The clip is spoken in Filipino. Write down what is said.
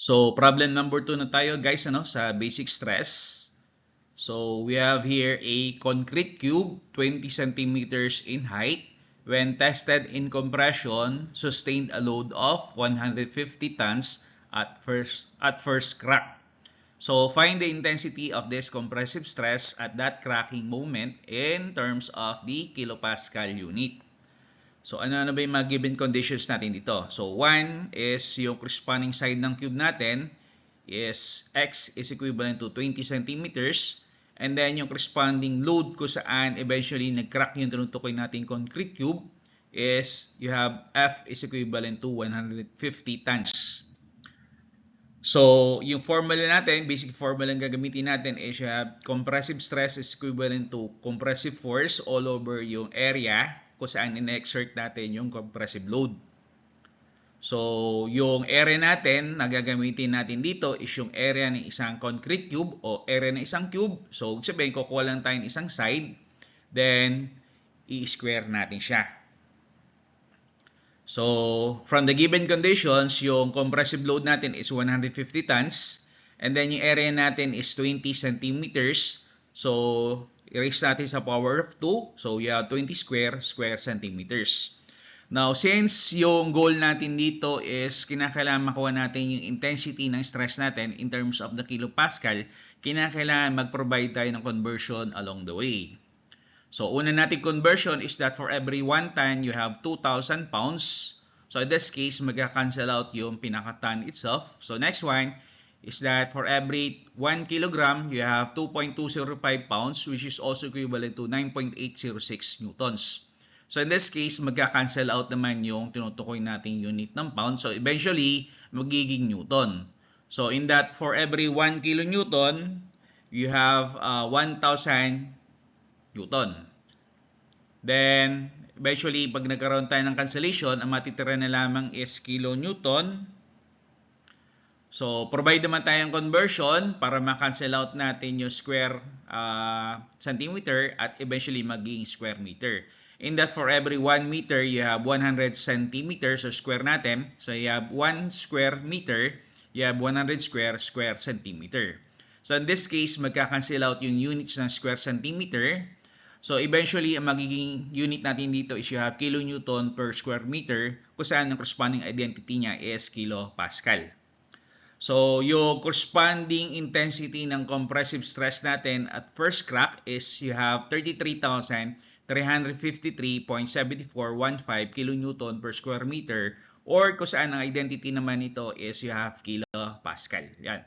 So, problem number 2 na tayo guys sa basic stress. So, we have here a concrete cube 20 centimeters in height. When tested in compression, sustained a load of 150 tons at first crack. So, find the intensity of this compressive stress at that cracking moment in terms of the kilopascal unit. So, ano ba yung mga given conditions natin dito? So, 1 is yung corresponding side ng cube natin is x is equivalent to 20 centimeters. And then, yung corresponding load ko saan eventually nag-crack yung tinutukoy natin concrete cube is you have F is equivalent to 150 tons. So, yung formula natin, basic formula ang gagamitin natin is you have compressive stress is equivalent to compressive force all over yung area kung saan in-exert natin yung compressive load. So, yung area natin na gagamitin natin dito is yung area ng isang concrete cube o area ng isang cube. So, sabihin, kukuha lang tayo ng isang side, then i-square natin siya. So, from the given conditions, yung compressive load natin is 150 tons, and then yung area natin is 20 centimeters. So, i-raise natin sa power of 2. So, you have 20 square centimeters. Now, since yung goal natin dito is kinakailangan makuha natin yung intensity ng stress natin in terms of the kilopascal, kinakailangan mag-provide tayo ng conversion along the way. So, una nating conversion is that for every 1 ton, you have 2,000 pounds. So, in this case, magka-cancel out yung pinaka-ton itself. So, next one is that for every 1 kilogram, you have 2.205 pounds, which is also equivalent to 9.806 newtons. So, in this case, magka-cancel out naman yung tinutukoy nating unit ng pound. So, eventually, magiging newton. So, in that, for every 1 kilonewton, you have 1,000 newton. Then, eventually, pag nagkaroon tayo ng cancellation, ang matitira na lamang is kilonewton. So, provide naman tayong conversion para ma-cancel out natin yung square centimeter at eventually magiging square meter. In that, for every 1 meter, you have 100 centimeters or square natin. So, you have 1 square meter, you have 100 square centimeter. So, in this case, magka-cancel out yung units ng square centimeter. So, eventually, ang magiging unit natin dito is you have kilonewton per square meter kung saan ang corresponding identity niya is kilopascal. So, yung corresponding intensity ng compressive stress natin at first crack is you have 33,353.7415 kilonewton per square meter or kung saan ang identity naman ito is you have kilopascal. Yan.